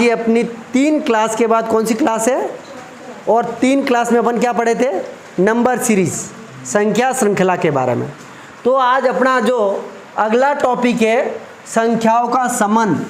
ये अपनी 3 क्लास के बाद कौन सी क्लास है, और 3 क्लास में अपन क्या पढ़े थे, नंबर सीरीज, संख्या श्रृंखला के बारे में। तो आज अपना जो अगला टॉपिक है संख्याओं का संबंध,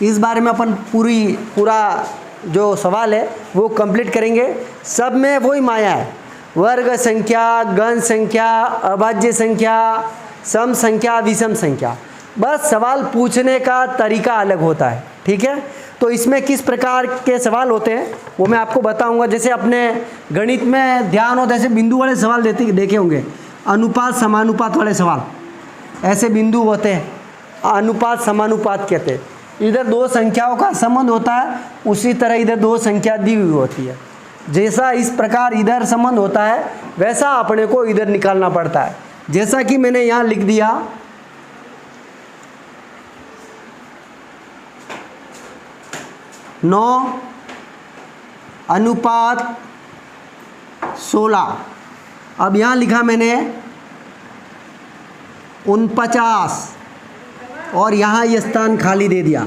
इस बारे में अपन पूरा जो सवाल है वो कंप्लीट करेंगे। सब में वही माया है, वर्ग संख्या, गण संख्या, अभाज्य संख्या, सम संख्या, विषम संख्या, बस सवाल पूछने का तरीका अलग होता है। ठीक है, तो इसमें किस प्रकार के सवाल होते हैं वो मैं आपको बताऊंगा। जैसे अपने गणित में ध्यान हो, जैसे बिंदु वाले सवाल देखे होंगे, अनुपात समानुपात वाले सवाल, ऐसे बिंदु होते हैं, अनुपात समानुपात कहते हैं। इधर 2 संख्याओं का संबंध होता है, उसी तरह इधर 2 संख्या दी हुई होती है। जैसा इस प्रकार इधर संबंध होता है वैसा अपने को इधर निकालना पड़ता है। जैसा कि मैंने यहाँ लिख दिया 9 अनुपात 16, अब यहाँ लिखा मैंने 49 और यहाँ ये स्थान खाली दे दिया,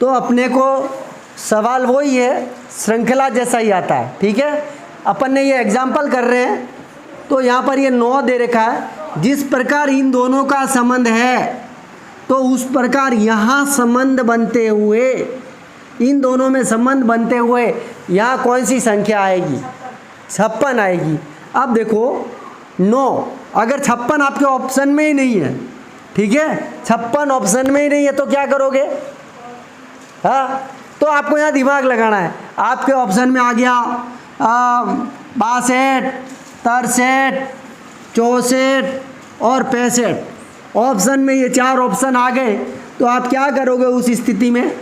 तो अपने को सवाल वही है, श्रृंखला जैसा ही आता है। ठीक है, अपन ने ये एग्जाम्पल कर रहे हैं, तो यहाँ पर ये 9 दे रखा है, जिस प्रकार इन दोनों का संबंध है तो उस प्रकार यहाँ संबंध बनते हुए, इन दोनों में संबंध बनते हुए यहाँ कौन सी संख्या आएगी, 56 आएगी। अब देखो 9, अगर 56 आपके ऑप्शन में ही नहीं है, ठीक है, 56 ऑप्शन में ही नहीं है तो क्या करोगे, हाँ, तो आपको यहाँ दिमाग लगाना है। आपके ऑप्शन में आ गया 62, 63, 64 और 65, ऑप्शन में ये 4 ऑप्शन आ गए, तो आप क्या करोगे उस स्थिति में,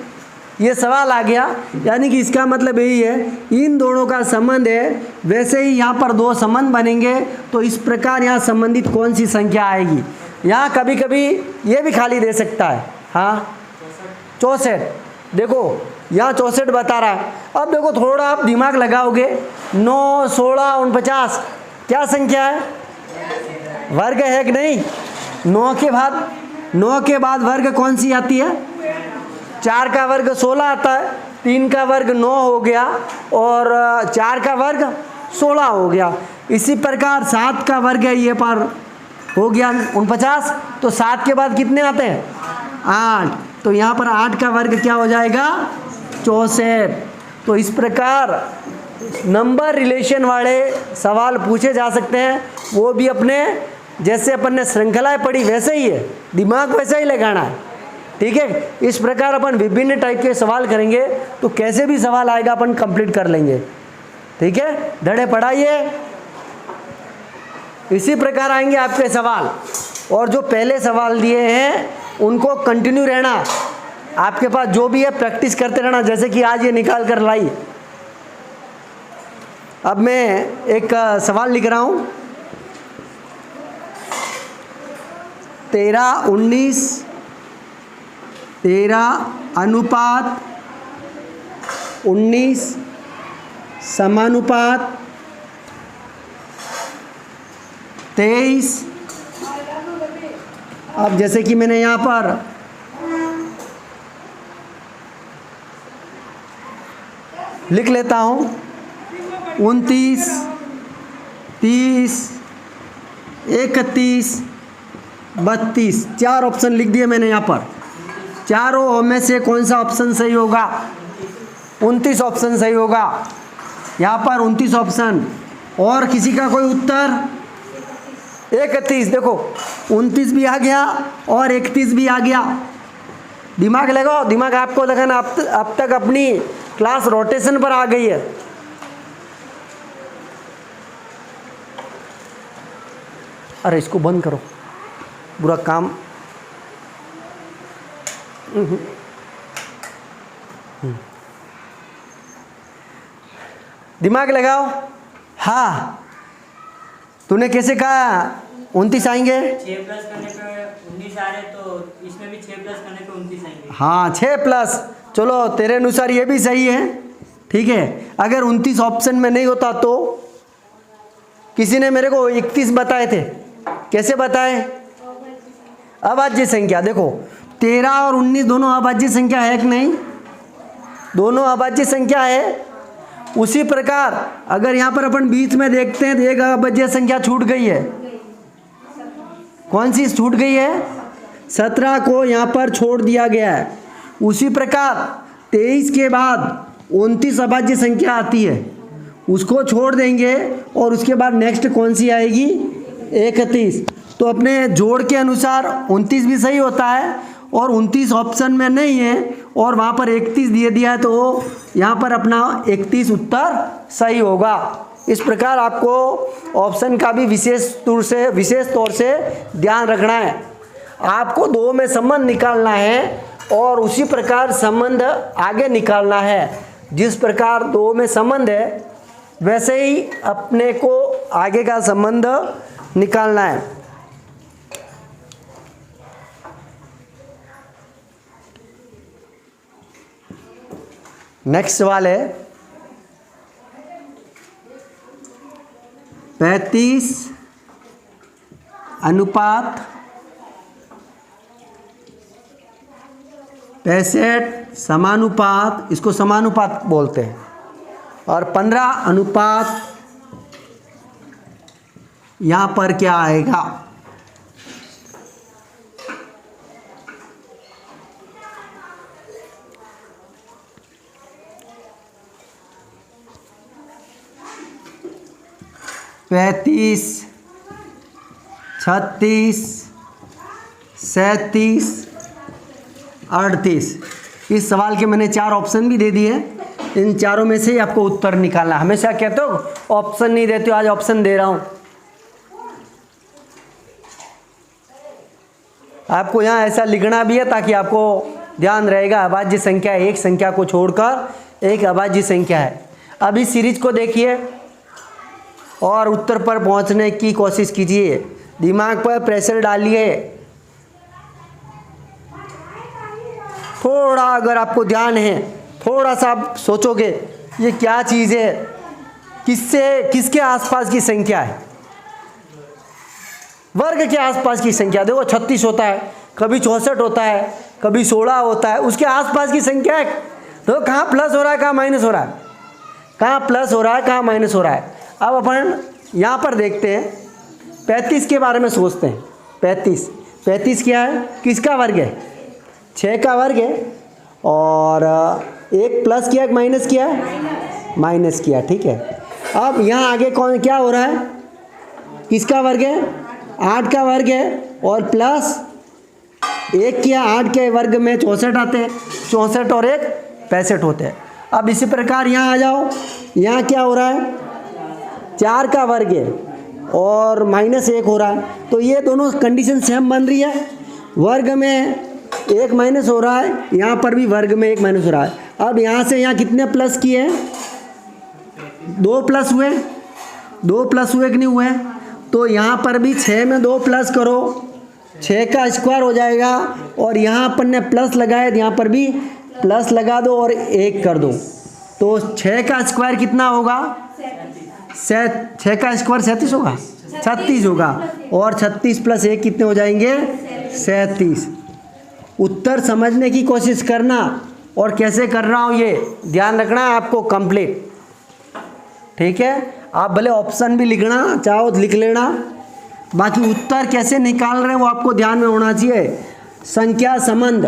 ये सवाल आ गया। यानी कि इसका मतलब यही है, इन दोनों का संबंध है, वैसे ही यहाँ पर 2 संबंध बनेंगे, तो इस प्रकार यहाँ संबंधित कौन सी संख्या आएगी। यहाँ कभी कभी ये भी खाली दे सकता है, हाँ 64, देखो यहाँ 64 बता रहा है। अब देखो थोड़ा आप दिमाग लगाओगे, 9, 16, 49 क्या संख्या है, वर्ग है कि नहीं। 9 के बाद वर्ग कौन सी आती है, 4 का वर्ग 16 आता है, 3 का वर्ग 9 हो गया और 4 का वर्ग 16 हो गया। इसी प्रकार 7 का वर्ग है, ये पर हो गया 49, तो 7 के बाद कितने आते हैं, 8, तो यहाँ पर 8 का वर्ग क्या हो जाएगा, 64। तो इस प्रकार नंबर रिलेशन वाले सवाल पूछे जा सकते हैं, वो भी अपने जैसे अपन ने श्रृंखलाएं पढ़ी वैसे ही है, दिमाग वैसे ही लगाना है। ठीक है, इस प्रकार अपन विभिन्न टाइप के सवाल करेंगे, तो कैसे भी सवाल आएगा अपन कंप्लीट कर लेंगे। ठीक है, धड़े पढ़ाइए, इसी प्रकार आएंगे आपके सवाल। और जो पहले सवाल दिए हैं उनको कंटिन्यू रहना, आपके पास जो भी है प्रैक्टिस करते रहना, जैसे कि आज ये निकाल कर लाई। अब मैं एक सवाल लिख रहा हूँ, 13, 19, 13 अनुपात 19 समानुपात 23। अब जैसे कि मैंने यहाँ पर लिख लेता हूँ 29, 30, 31, 32, 4 ऑप्शन लिख दिए मैंने यहाँ पर। चारों में से कौन सा ऑप्शन सही होगा, 29 ऑप्शन सही होगा। यहाँ पर 29 ऑप्शन, और किसी का कोई उत्तर, 31, देखो 29 भी आ गया और 31 भी आ गया। दिमाग लगाओ, दिमाग आपको लगाना। अब तक अपनी क्लास रोटेशन पर आ गई है। अरे इसको बंद करो, बुरा काम। दिमाग लगाओ। हाँ, तूने कैसे कहा 29 आएंगे, 6 प्लस करने पे 19 आ रहे, तो इसमें भी 6 प्लस करने पे 29 आएंगे। हाँ 6 प्लस, चलो तेरे अनुसार ये भी सही है। ठीक है, अगर 29 ऑप्शन में नहीं होता तो किसी ने मेरे को 31 बताए थे, कैसे बताए, अभाज्य संख्या। देखो 13 और 19 दोनों अभाज्य संख्या है कि नहीं, दोनों अभाज्य संख्या है। उसी प्रकार अगर यहाँ पर अपन बीच में देखते हैं तो एक अभाज्य संख्या छूट गई है। कौन सी छूट गई है? 17 को यहाँ पर छोड़ दिया गया है। उसी प्रकार 23 के बाद 29 अभाज्य संख्या आती है, उसको छोड़ देंगे और उसके बाद नेक्स्ट कौन सी आएगी? 31। तो अपने जोड़ के अनुसार 29 भी सही होता है और 29 ऑप्शन में नहीं है और वहाँ पर 31 दिए दिया है, तो यहाँ पर अपना 31 उत्तर सही होगा। इस प्रकार आपको ऑप्शन का भी विशेष तौर से ध्यान रखना है। आपको दो में संबंध निकालना है और उसी प्रकार संबंध आगे निकालना है। जिस प्रकार दो में संबंध है वैसे ही अपने को आगे का संबंध निकालना है। नेक्स्ट सवाल है 35 अनुपात 65 समानुपात, इसको समानुपात बोलते हैं, और 15 अनुपात यहाँ पर क्या आएगा? पैंतीस, 36, 37, 38। इस सवाल के मैंने 4 ऑप्शन भी दे दिए। इन चारों में से ही आपको उत्तर निकालना। हमेशा कहते हो ऑप्शन नहीं देते हो, आज ऑप्शन दे रहा हूं। आपको यहाँ ऐसा लिखना भी है ताकि आपको ध्यान रहेगा अभाज्य संख्या एक संख्या को छोड़कर एक अभाज्य संख्या है। अब इस सीरीज को देखिए और उत्तर पर पहुंचने की कोशिश कीजिए। दिमाग पर प्रेशर डालिए। थोड़ा अगर आपको ध्यान है, थोड़ा सा आप सोचोगे ये क्या चीज़ है, किसके आसपास की संख्या है? वर्ग के आसपास की संख्या। देखो 36 होता है, कभी 64 होता है, कभी 16 होता है, उसके आसपास की संख्या है। तो कहाँ प्लस हो रहा है, कहाँ माइनस हो रहा है, कहाँ प्लस हो रहा है, कहाँ माइनस हो रहा है। अब अपन यहाँ पर देखते हैं 35 के बारे में सोचते हैं। 35 क्या है? किसका वर्ग है? 6 का वर्ग है। और एक प्लस किया, एक माइनस किया, माइनस किया, ठीक है। अब यहाँ आगे कौन क्या हो रहा है? किसका वर्ग है? 8 का वर्ग है और प्लस 1 किया, 8 के वर्ग में 64 आते हैं, 64 और 1 65 होते हैं। अब इसी प्रकार यहाँ आ जाओ, यहाँ क्या हो रहा है? 4 का वर्ग है और -1 हो रहा है। तो ये दोनों कंडीशन सेम बन रही है। वर्ग में 1 माइनस हो रहा है, यहाँ पर भी वर्ग में 1 माइनस हो रहा है। अब यहाँ से यहाँ कितने प्लस किए? 2 प्लस हुए, 2 प्लस हुए कि नहीं हुए? तो यहाँ पर भी 6 में 2 प्लस करो, 6 का स्क्वायर हो जाएगा। और यहाँ अपन ने प्लस लगाया, यहाँ पर भी प्लस लगा दो और 1 कर दो। तो 6 का स्क्वायर कितना होगा? 6 का स्क्वायर 37 होगा, 36 होगा। और 36 + 1 कितने हो जाएंगे? 37। उत्तर समझने की कोशिश करना और कैसे कर रहा हूँ ये ध्यान रखना है आपको कंप्लीट, ठीक है। आप भले ऑप्शन भी लिखना चाहो तो लिख लेना, बाकी उत्तर कैसे निकाल रहे हैं वो आपको ध्यान में होना चाहिए। संख्या संबंध।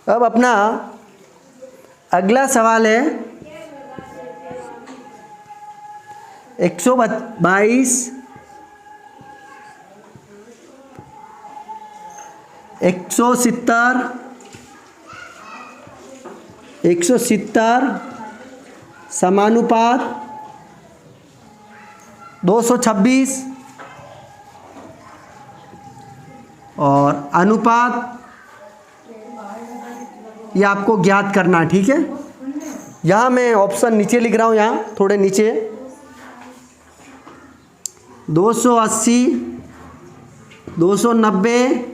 अब अपना अगला सवाल है 122, 170, 170 समानुपात 226 और अनुपात, ये आपको ज्ञात करना, ठीक है। यहाँ मैं ऑप्शन नीचे लिख रहा हूँ, यहाँ थोड़े नीचे 280, 290,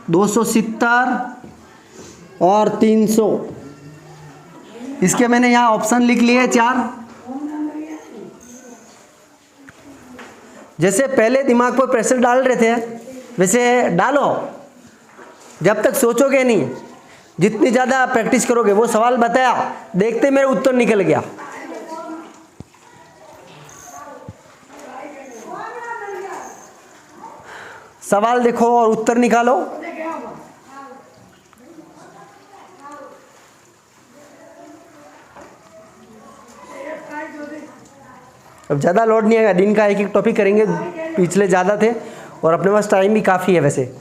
270 और 300। इसके मैंने यहाँ ऑप्शन लिख लिए 4। जैसे पहले दिमाग पर प्रेशर डाल रहे थे वैसे डालो। जब तक सोचोगे नहीं, जितनी ज़्यादा प्रैक्टिस करोगे। वो सवाल बताया, देखते मेरे उत्तर निकल गया। सवाल देखो और उत्तर निकालो। अब ज़्यादा लोड नहीं आएगा, दिन का एक एक टॉपिक करेंगे, पिछले ज़्यादा थे और अपने पास टाइम भी काफ़ी है। वैसे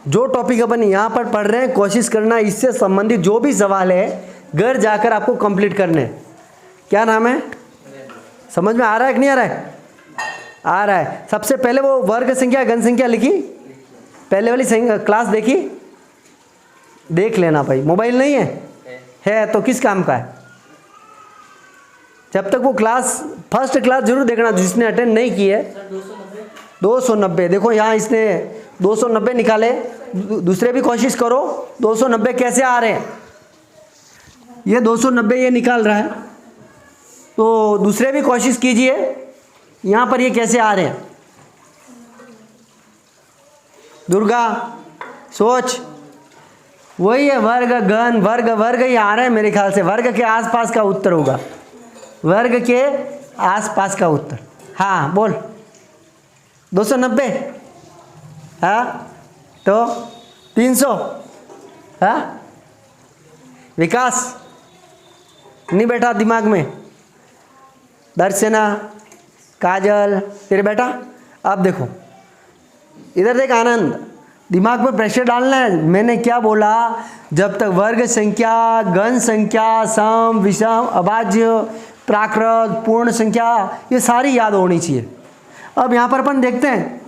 जो टॉपिक अपन यहाँ पर पढ़ रहे हैं, कोशिश करना इससे संबंधित जो भी सवाल है घर जाकर आपको कंप्लीट करने। क्या नाम है? समझ में आ रहा है कि नहीं आ रहा है? आ रहा है। सबसे पहले वो वर्ग संख्या घन संख्या लिखी, पहले वाली क्लास देखी, देख लेना भाई। मोबाइल नहीं है तो किस काम का है? जब तक वो क्लास फर्स्ट क्लास जरूर देखना जिसने अटेंड नहीं की है। 290 देखो यहाँ इसने 290 निकाले, दूसरे भी कोशिश करो। 290 कैसे आ रहे हैं? ये 290 ये निकाल रहा है, तो दूसरे भी कोशिश कीजिए। यहाँ पर ये कैसे आ रहे हैं? दुर्गा सोच, वही है वर्ग घन वर्ग, वर्ग ये आ रहा है मेरे ख्याल से। वर्ग के आसपास का उत्तर होगा, वर्ग के आसपास का उत्तर। हाँ बोल। 290, हाँ तो 300, हाँ विकास नहीं बैठा दिमाग में? दर्शना, काजल, तेरे बेटा। अब देखो इधर देख आनंद, दिमाग में प्रेशर डालना है। मैंने क्या बोला? जब तक वर्ग संख्या, घन संख्या, सम, विषम, अभाज्य, प्राकृत, पूर्ण संख्या, ये सारी याद होनी चाहिए। अब यहाँ पर अपन देखते हैं,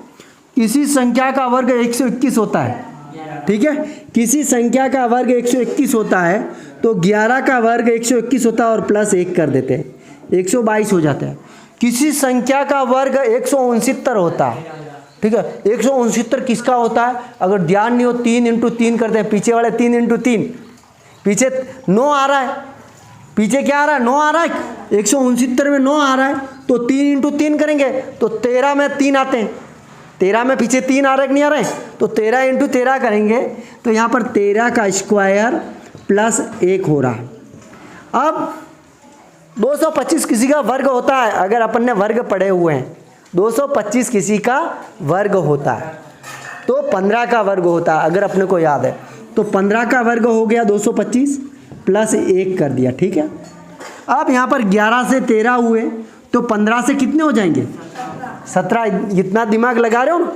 किसी संख्या का वर्ग 121 होता है, ठीक है? किसी संख्या का वर्ग 121 होता है तो 11 का वर्ग 121 होता है और प्लस 1 कर देते हैं, 122 हो जाता है। किसी संख्या का वर्ग 169 होता है, ठीक है? 169 किसका होता है? अगर ध्यान नहीं हो 3 इंटू 3 करते हैं, पीछे वाले 3 इंटू 3, पीछे 9 आ रहा है, पीछे क्या आ रहा है? 9 आ रहा है। 169 में 9 आ रहा है तो 3 इंटू 3 करेंगे तो 13 में 3 आते हैं। 13 में पीछे 3 आ रहा है कि नहीं आ रहा है? तो 13 इंटू 13 करेंगे तो यहाँ पर 13 का स्क्वायर प्लस 1 हो रहा है। अब 225 किसी का वर्ग होता है, अगर अपन ने वर्ग पढ़े हुए हैं, 225 किसी का वर्ग होता है तो 15 का वर्ग होता है, अगर अपने को याद है तो 15 का वर्ग हो गया 225 प्लस 1 कर दिया, ठीक है? अब यहाँ पर 11 से 13 हुए तो 15 से कितने हो जाएंगे? 17। इतना दिमाग लगा रहे हो ना?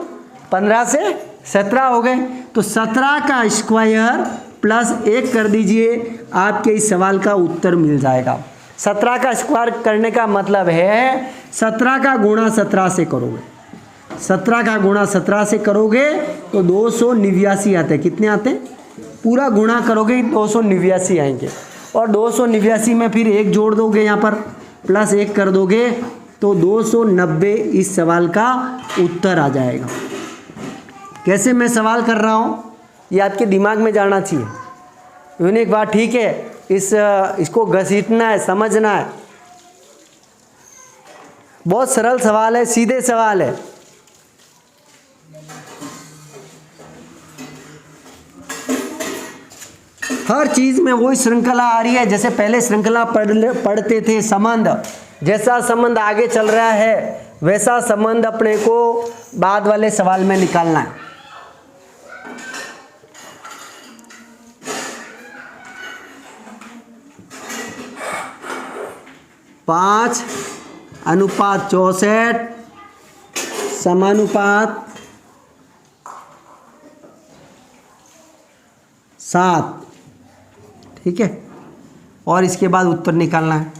15 से 17 हो गए तो 17 का स्क्वायर प्लस 1 कर दीजिए, आपके इस सवाल का उत्तर मिल जाएगा। 17 का स्क्वायर करने का मतलब है 17 का गुणा 17 से करोगे, 17 का गुणा 17 से करोगे तो 289 आते हैं। कितने आते हैं? पूरा गुणा करोगे 289 आएंगे और 289 में फिर 1 जोड़ दोगे, यहाँ पर प्लस 1 कर दोगे तो 290 इस सवाल का उत्तर आ जाएगा। कैसे मैं सवाल कर रहा हूँ ये आपके दिमाग में जाना चाहिए। यूनिक बात, ठीक है? इसको घसीटना है, समझना है। बहुत सरल सवाल है, सीधे सवाल है। हर चीज में वही श्रृंखला आ रही है, जैसे पहले श्रृंखला पढ़ते थे। संबंध, जैसा संबंध आगे चल रहा है वैसा संबंध अपने को बाद वाले सवाल में निकालना है। पाँच अनुपात 64 समानुपात 7, ठीक है? और इसके बाद उत्तर निकालना है।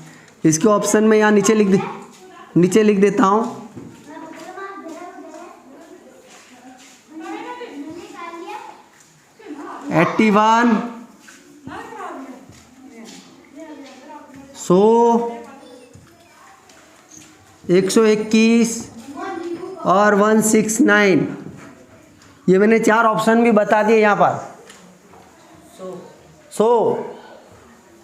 इसके ऑप्शन में यहाँ नीचे लिख देता हूँ। एट्टी 100 121 और 169, ये मैंने 4 ऑप्शन भी बता दिए यहाँ पर। 100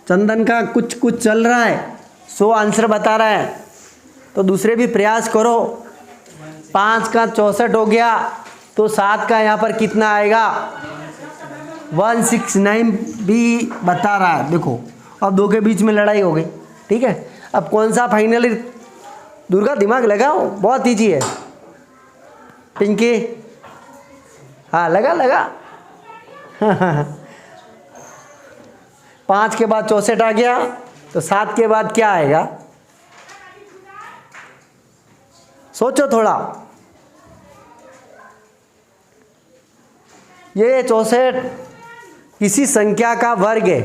चंदन का कुछ चल रहा है, 100 आंसर बता रहा है, तो दूसरे भी प्रयास करो। 5 का 64 हो गया, तो 7 का यहाँ पर कितना आएगा 169 भी बता रहा है। देखो अब दो के बीच में लड़ाई हो गई, ठीक है। अब कौन सा फाइनली, दुर्गा दिमाग लगाओ, बहुत ईजी है। पिंकी, हाँ लगा लगा 5 के बाद 64 आ गया, तो 7 के बाद क्या आएगा, सोचो थोड़ा। ये 64 किसी संख्या का वर्ग है,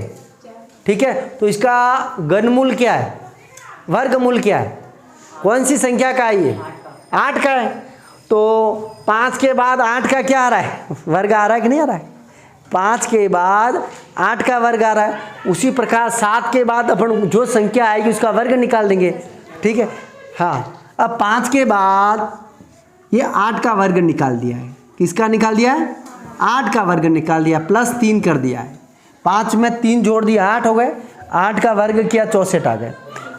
ठीक है, तो इसका घनमूल क्या है, वर्गमूल क्या है, कौन सी संख्या का है ये, 8 का है। तो 5 के बाद 8 का क्या आ रहा है, वर्ग आ रहा है कि नहीं आ रहा है, 5 के बाद 8 का वर्ग आ रहा है। उसी प्रकार 7 के बाद अपन जो संख्या आएगी उसका वर्ग निकाल देंगे, ठीक है। हाँ, अब 5 के बाद ये 8 का वर्ग निकाल दिया है, किसका निकाल दिया है, 8 का वर्ग निकाल दिया, प्लस 3 कर दिया है। 5 में 3 जोड़ दिया 8 हो गए, 8 का वर्ग किया 64 आ गए।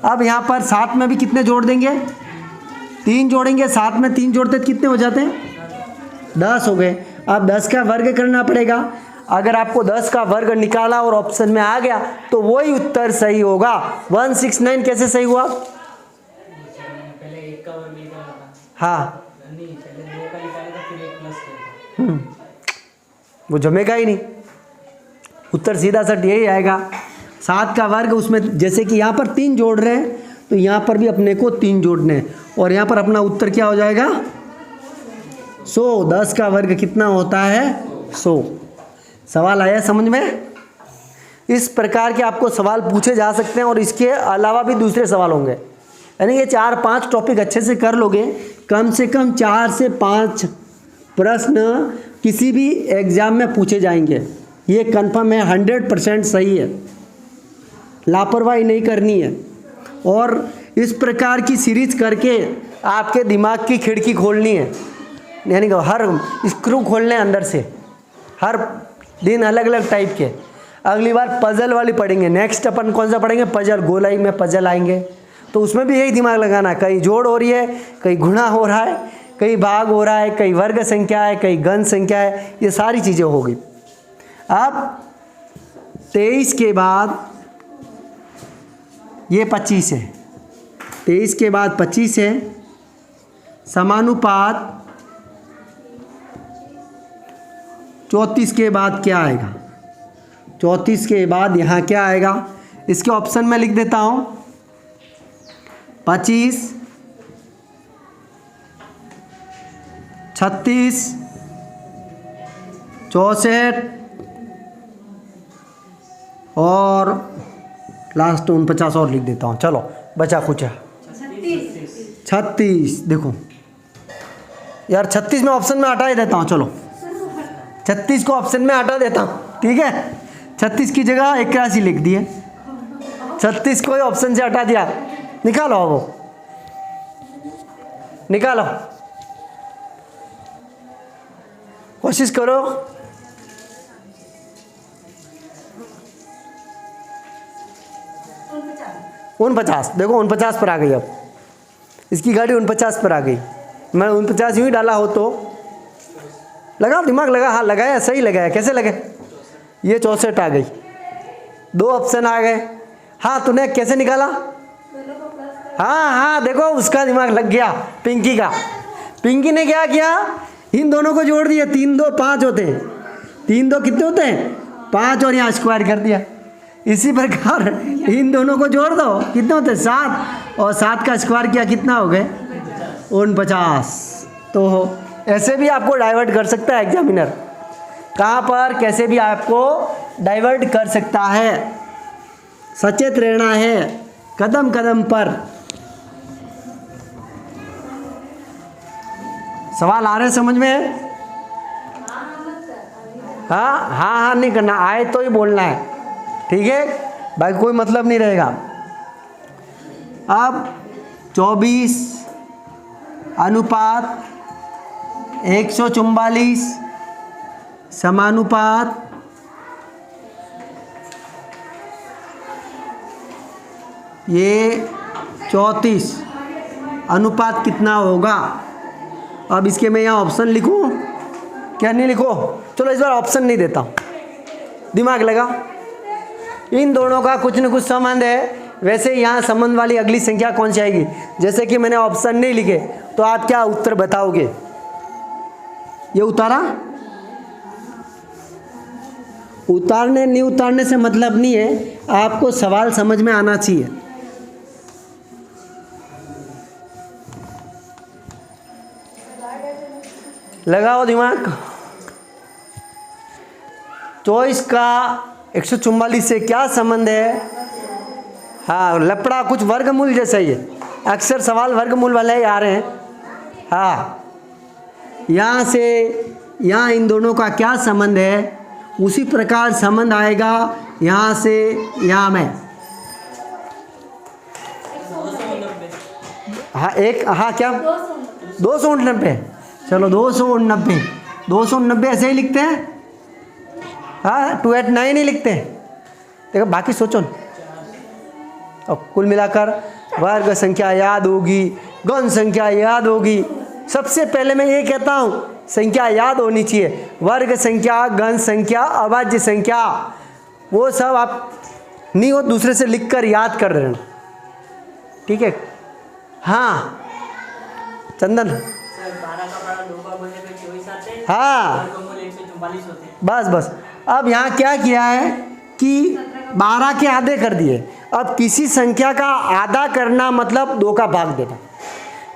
अब यहाँ पर 7 में भी कितने जोड़ देंगे, 3 जोड़ेंगे, 7 में 3 जोड़ते कितने हो जाते हैं 10 हो गए। अब 10 का वर्ग करना पड़ेगा, अगर आपको 10 का वर्ग निकाला और ऑप्शन में आ गया तो वही उत्तर सही होगा। 169 कैसे सही हुआ, पहले 1 का वर्ग निकाला था, हाँ नहीं पहले 2 का निकाला था, फिर 1 प्लस किया था। वो जमेगा ही नहीं, उत्तर सीधा सट यही आएगा। 7 का वर्ग, उसमें जैसे कि यहाँ पर 3 जोड़ रहे हैं तो यहाँ पर भी अपने को 3 जोड़ने हैं, और यहाँ पर अपना उत्तर क्या हो जाएगा 100। 10 का वर्ग कितना होता है 100। सवाल आया समझ में। इस प्रकार के आपको सवाल पूछे जा सकते हैं, और इसके अलावा भी दूसरे सवाल होंगे, यानी ये 4-5 टॉपिक अच्छे से कर लोगे, कम से कम 4 से 5 प्रश्न किसी भी एग्ज़ाम में पूछे जाएंगे, ये कन्फर्म है, 100% सही है, लापरवाही नहीं करनी है। और इस प्रकार की सीरीज करके आपके दिमाग की खिड़की खोलनी है, यानी कि हर स्क्रू खोलने अंदर से, हर दिन अलग अलग टाइप के। अगली बार पजल वाली पढ़ेंगे, नेक्स्ट अपन कौन सा पढ़ेंगे, पजल, गोलाई में पजल आएंगे, तो उसमें भी यही दिमाग लगाना, कहीं जोड़ हो रही है, कहीं गुणा हो रहा है, कहीं भाग हो रहा है, कहीं वर्ग संख्या है, कहीं घन संख्या है, ये सारी चीज़ें होगी। अब 23 के बाद ये 25 है, 23 के बाद 25 है, समानुपात 34 के बाद क्या आएगा, 34 के बाद यहाँ क्या आएगा, इसके ऑप्शन में लिख देता हूँ 25, 36, 64 और लास्ट 49 और लिख देता हूँ। चलो बचा कुछ है 36। देखो यार 36 में ऑप्शन में हटा ही देता हूँ, चलो 36 को ऑप्शन में हटा देता हूँ, ठीक है। 36 की जगह 81 लिख दिए, 36 को ही ऑप्शन से हटा दिया। निकालो, वो निकालो, कोशिश करो। उन 50, देखो 49 पर आ गई, अब इसकी गाड़ी 49 पर आ गई। मैं 49 यूँ ही डाला हो तो, लगा दिमाग लगा, हाँ लगाया, सही लगाया। कैसे लगे, ये 64 आ गई, 2 ऑप्शन आ गए। हाँ तूने कैसे निकाला, हाँ हाँ देखो उसका दिमाग लग गया, पिंकी का। पिंकी ने क्या किया, इन दोनों को जोड़ दिया, 3 2 5 होते हैं, 3 2 कितने होते हैं 5, और यहाँ स्क्वायर कर दिया। इसी प्रकार इन दोनों को जोड़ दो, कितने होते हैं 7, और 7 का स्क्वायर किया, कितना हो गए 49। तो ऐसे भी आपको डाइवर्ट कर सकता है एग्जामिनर, कहाँ पर कैसे भी आपको डाइवर्ट कर सकता है। सचेत रहना है कदम कदम पर। सवाल आ रहे समझ में, हाँ हाँ हाँ नहीं करना, आए तो ही बोलना है, ठीक है, बाकी कोई मतलब नहीं रहेगा। अब 24 अनुपात 144 समानुपात ये 34 अनुपात कितना होगा। अब इसके मैं यहाँ ऑप्शन लिखूँ क्या नहीं लिखो? चलो इस बार ऑप्शन नहीं देता हूँ, दिमाग लगा। इन दोनों का कुछ न कुछ संबंध है। वैसे यहाँ संबंध वाली अगली संख्या कौन सी आएगी? जैसे कि मैंने ऑप्शन नहीं लिखे तो आप क्या उत्तर बताओगे? ये उतारा? उतारने नहीं उतारने से मतलब नहीं है, आपको सवाल समझ में आना चाहिए। लगाओ दिमाग। 24 का 144 से क्या संबंध है? हाँ, लपड़ा कुछ वर्गमूल जैसा ही है, अक्सर सवाल वर्गमूल वाले ही आ रहे हैं। हाँ, यहाँ से यहाँ इन दोनों का क्या संबंध है, उसी प्रकार संबंध आएगा यहाँ से यहाँ में। हाँ एक, हाँ क्या 289? चलो 289 ऐसे ही लिखते हैं। हाँ 289 ही लिखते हैं। देखो बाकी सोचो न। और कुल मिलाकर वर्ग संख्या याद होगी, गौण संख्या याद होगी। सबसे पहले मैं ये कहता हूँ संख्या याद होनी चाहिए। वर्ग संख्या, गण संख्या, अभाज्य संख्या, वो सब आप नहीं हो दूसरे से लिखकर याद कर रहे हैं, ठीक है? हाँ चंदन, 12 का बड़ा 2 का बोलने पे 24 आते हैं। हाँ वर्गमूल 144 होते हैं। बस। अब यहाँ क्या किया है कि 12 के आधे कर दिए। अब किसी संख्या का आधा करना मतलब 2 का भाग देना।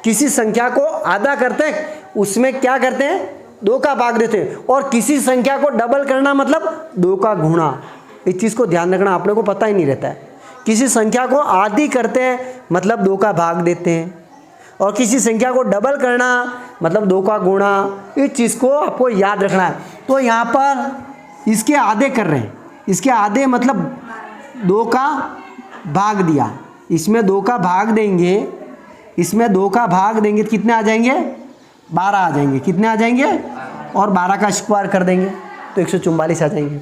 किसी संख्या को आधा करते हैं, उसमें क्या करते हैं? 2 का भाग देते हैं। और किसी संख्या को डबल करना मतलब 2 का गुणा। इस चीज़ को ध्यान रखना, आप लोगों को पता ही नहीं रहता है। किसी संख्या को आधी करते हैं मतलब 2 का भाग देते हैं, और किसी संख्या को डबल करना मतलब 2 का गुणा। इस चीज़ को आपको याद रखना है। तो यहाँ पर इसके आधे कर रहे हैं, इसके आधे मतलब 2 का भाग दिया, इसमें 2 का भाग देंगे, इसमें 2 का भाग देंगे तो कितने आ जाएंगे? 12 आ जाएंगे। कितने आ जाएंगे? और 12 का स्क्वायर कर देंगे तो 144 आ जाएंगे।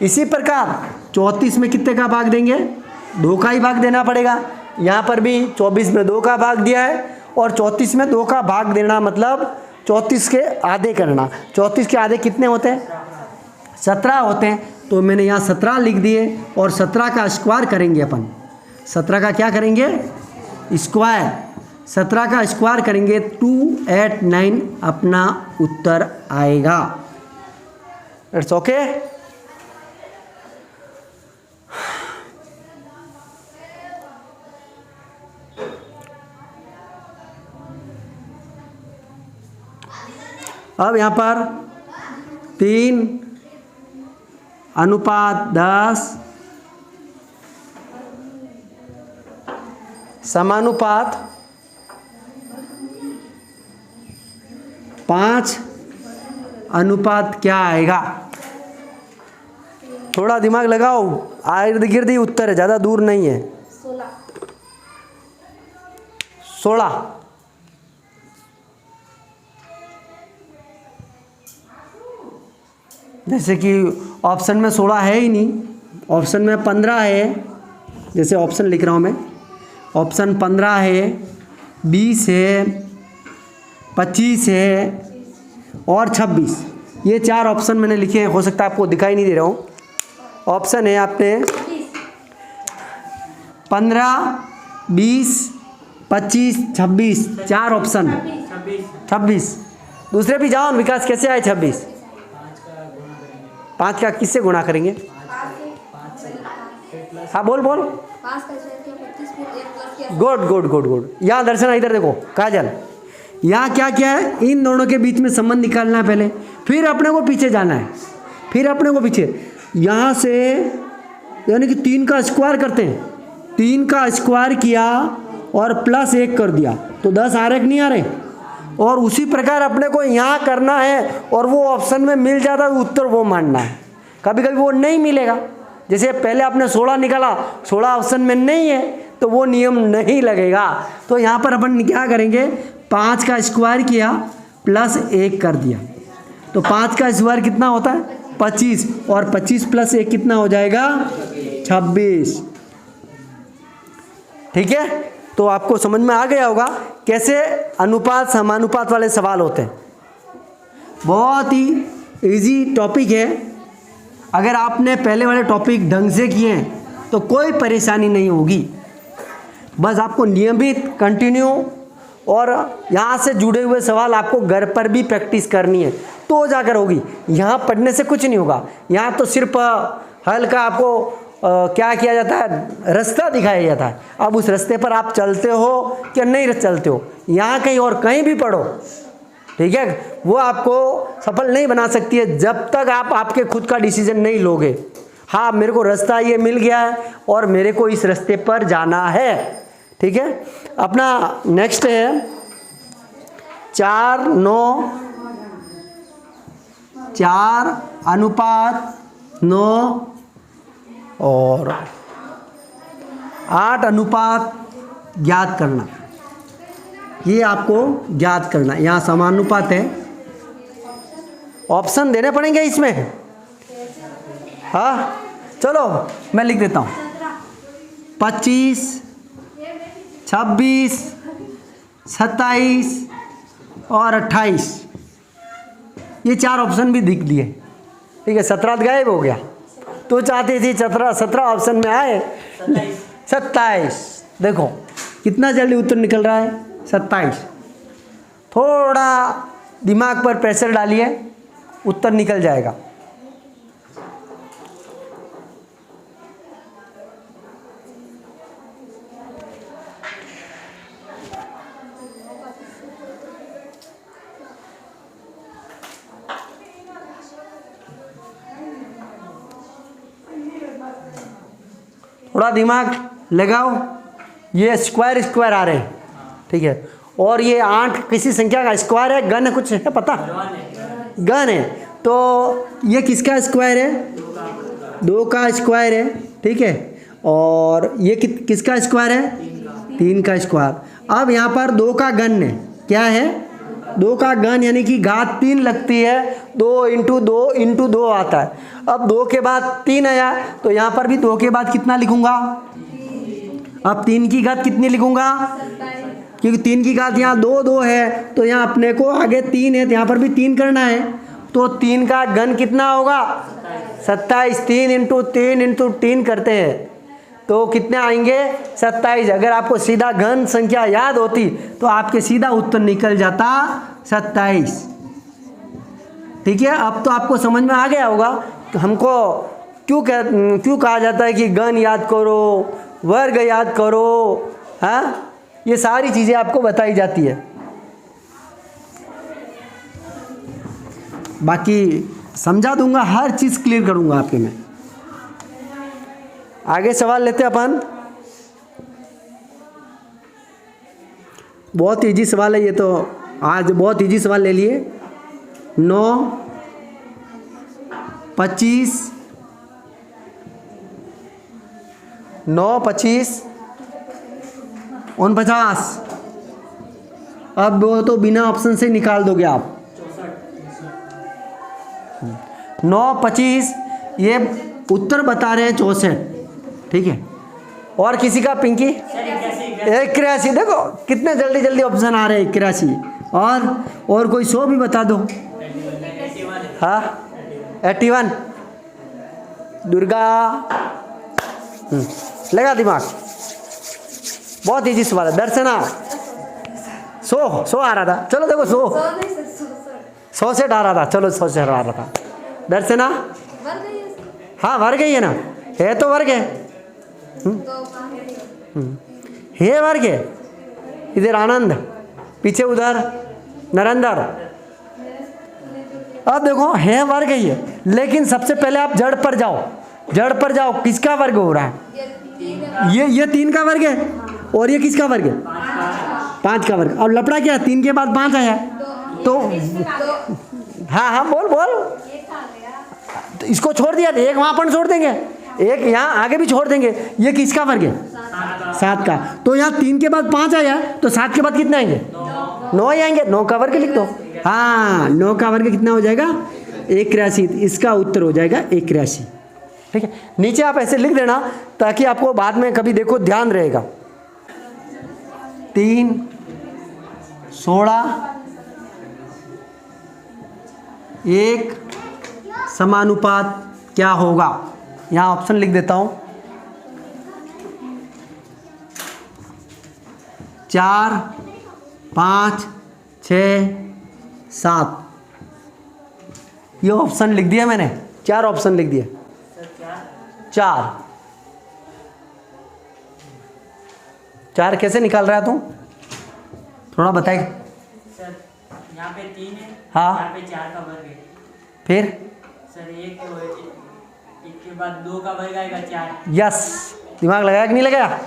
इसी प्रकार 34 में कितने का भाग देंगे? 2 का ही भाग देना पड़ेगा। यहाँ पर भी 24 में 2 का भाग दिया है, और 34 में 2 का भाग देना मतलब 34 के आधे करना। 34 के आधे कितने होते हैं? 17 होते हैं। तो मैंने यहाँ 17 लिख दिए, और 17 का स्क्वायर करेंगे अपन। 17 का क्या करेंगे? स्क्वायर। 17 का स्क्वायर करेंगे 289 अपना उत्तर आएगा। It's okay. अब यहाँ पर 3:10 समानुपात 5:, क्या आएगा? थोड़ा दिमाग लगाओ, इर्द गिर्द ही उत्तर है, ज़्यादा दूर नहीं है। 16। जैसे कि ऑप्शन में 16 है ही नहीं, ऑप्शन में 15 है। जैसे ऑप्शन लिख रहा हूँ मैं, ऑप्शन 15 है, 20 है, 25 है और 26। ये 4 ऑप्शन मैंने लिखे हैं। हो सकता है आपको दिखाई नहीं दे रहा हूँ। ऑप्शन है आपने 15, 20, 25, 26, 4 ऑप्शन। 26। दूसरे भी जाओ, विकास कैसे आए 26? 5 का किससे गुणा करेंगे? हाँ बोल। गुड। यहाँ दर्शन इधर देखो, काजल यहाँ क्या क्या है? इन दोनों के बीच में संबंध निकालना है पहले, फिर अपने को पीछे जाना है, यहाँ से यानी कि 3 का स्क्वायर करते हैं। 3 का स्क्वायर किया और +1 कर दिया तो 10 आ रहे कि नहीं आ रहे? और उसी प्रकार अपने को यहाँ करना है, और वो ऑप्शन में मिल जाता है उत्तर वो मानना है। कभी कभी वो नहीं मिलेगा, जैसे पहले आपने 16 निकाला, 16 ऑप्शन में नहीं है तो वो नियम नहीं लगेगा। तो यहाँ पर अपन क्या करेंगे? 5 का स्क्वायर किया +1 कर दिया तो 5 का स्क्वायर कितना होता है? 25, और 25 + 1 कितना हो जाएगा? 26। ठीक है, तो आपको समझ में आ गया होगा कैसे अनुपात समानुपात वाले सवाल होते हैं। बहुत ही इजी टॉपिक है। अगर आपने पहले वाले टॉपिक ढंग से किए हैं तो कोई परेशानी नहीं होगी। बस आपको नियमित कंटिन्यू और यहाँ से जुड़े हुए सवाल आपको घर पर भी प्रैक्टिस करनी है तो जाकर होगी। यहाँ पढ़ने से कुछ नहीं होगा। यहाँ तो सिर्फ हल का आपको क्या किया जाता है, रास्ता दिखाया जाता है। अब उस रास्ते पर आप चलते हो कि नहीं चलते हो, यहाँ कहीं और कहीं भी पढ़ो, ठीक है, वो आपको सफल नहीं बना सकती है जब तक आप आपके खुद का डिसीजन नहीं लोगे। हाँ, मेरे को रास्ता ये मिल गया है और मेरे को इस रास्ते पर जाना है, ठीक है। अपना नेक्स्ट है 4:9 और 8:9 ज्ञात करना। ये आपको ज्ञात करना। यहाँ समानुपात है, ऑप्शन देने पड़ेंगे इसमें। हाँ चलो मैं लिख देता हूँ 25, 26, 27 और 28। ये 4 ऑप्शन भी दिख दिए, ठीक है। 17 गायब हो गया। तो चाहते थे 17 ऑप्शन में आए 27। देखो कितना जल्दी उत्तर निकल रहा है 27। थोड़ा दिमाग पर प्रेशर डालिए, उत्तर निकल जाएगा। थोड़ा दिमाग लगाओ। ये स्क्वायर आ रहे हैं, ठीक है। और ये 8 किसी संख्या का स्क्वायर है, गण कुछ है पता? गण है। तो ये किसका स्क्वायर है? 2 का स्क्वायर है, ठीक है। और ये किसका स्क्वायर है? 3 का स्क्वायर। अब यहाँ पर 2 का गण है, क्या है? 2 का गण यानी कि घात 3 लगती है। 2 इंटू 2 आता है। अब 2 के बाद 3 आया तो यहाँ पर भी 2 के बाद कितना लिखूंगा? अब 3 की घात कितनी लिखूंगा? क्योंकि 3 की घात यहाँ 2 है तो यहाँ अपने को आगे 3 है तो यहाँ पर भी 3 करना है। तो 3 का घन कितना होगा? 27। 3 इंटू 3 करते हैं तो कितने आएंगे? 27। अगर आपको सीधा घन संख्या याद होती तो आपके सीधा उत्तर निकल जाता 27, ठीक है। अब तो आपको समझ में आ गया होगा कि हमको क्यों कहा जाता है कि घन याद करो, वर्ग याद करो। हाँ, ये सारी चीज़ें आपको बताई जाती है। बाकी समझा दूंगा, हर चीज़ क्लियर करूंगा आपके में। आगे सवाल लेते हैं अपन। बहुत इजी सवाल है ये तो, आज बहुत इजी सवाल ले लिए। 9, 25, 49। अब वो तो बिना ऑप्शन से निकाल दोगे आप। 9, 25 ये उत्तर बता रहे हैं 64, ठीक है। और किसी का पिंकी? 81। देखो कितने जल्दी ऑप्शन आ रहे हैं। 81 और कोई 100 भी बता दो। हाँ 81। दुर्गा लगा दिमाग। बहुत इजी सवाल है। दर्शना 100 आ रहा था। चलो देखो 100 से आ रहा था। चलो 100 से आ रहा था। दर्शना हाँ वर्ग ही है ना, है तो वर्ग है। है वर्ग है। इधर आनंद, पीछे उधर नरेंद्र। अब देखो है वर्ग ही है, लेकिन सबसे पहले आप जड़ पर जाओ। किसका वर्ग हो रहा है? ये 3 का वर्ग है। और ये किसका वर्ग है? 5 का वर्ग। और लपड़ा क्या है? 3 के बाद 5 आया तो हाँ बोल। तो इसको छोड़ दिया, एक वहाँ पर छोड़ देंगे, एक यहाँ आगे भी छोड़ देंगे। ये किसका वर्ग है? 7 का। तो यहाँ 3 के बाद 5 आया तो 7 के बाद कितने आएंगे? 9 ही आएंगे। 9 का वर्ग लिख दो। हाँ 9 का वर्ग कितना हो जाएगा? 81। इसका उत्तर हो जाएगा 81, ठीक है। नीचे आप ऐसे लिख देना ताकि आपको बाद में कभी देखो ध्यान रहेगा। 3, 16, 1 समानुपात क्या होगा? यहाँ ऑप्शन लिख देता हूँ। 4, 5, 6, 7। ये ऑप्शन लिख दिया मैंने, 4 ऑप्शन लिख दिए। सर 4 कैसे निकाल रहा है तू? थोड़ा बताए। सर यहाँ पे 3 है, हाँ। यहाँ पे 4 का वर्ग है। फिर सर एक के बाद 2 का वर्ग आएगा 4। यस, दिमाग लगाया कि नहीं लगाया?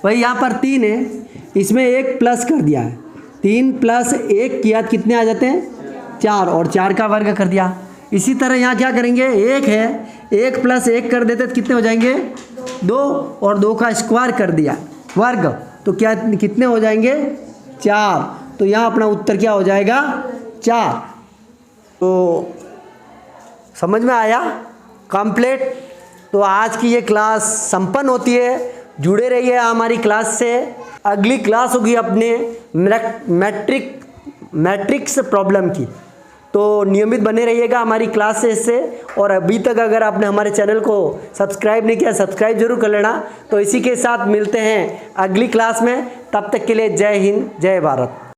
वही यहाँ पर 3 है, इसमें 1 प्लस कर दिया है। 3 प्लस 1 किया कितने आ जाते हैं? 4, और 4 का वर्ग कर दिया। इसी तरह यहाँ क्या करेंगे? 1 है, 1 प्लस 1 कर देते तो कितने हो जाएंगे? 2, और 2 का स्क्वायर कर दिया वर्ग, तो क्या कितने हो जाएंगे? 4। तो यहाँ अपना उत्तर क्या हो जाएगा? 4। तो समझ में आया? कंप्लीट। तो आज की ये क्लास संपन्न होती है। जुड़े रहिए हमारी क्लास से। अगली क्लास होगी अपने मैट्रिक्स प्रॉब्लम की, तो नियमित बने रहिएगा हमारी क्लास से। और अभी तक अगर आपने हमारे चैनल को सब्सक्राइब नहीं किया, सब्सक्राइब जरूर कर लेना। तो इसी के साथ मिलते हैं अगली क्लास में। तब तक के लिए जय हिंद, जय भारत।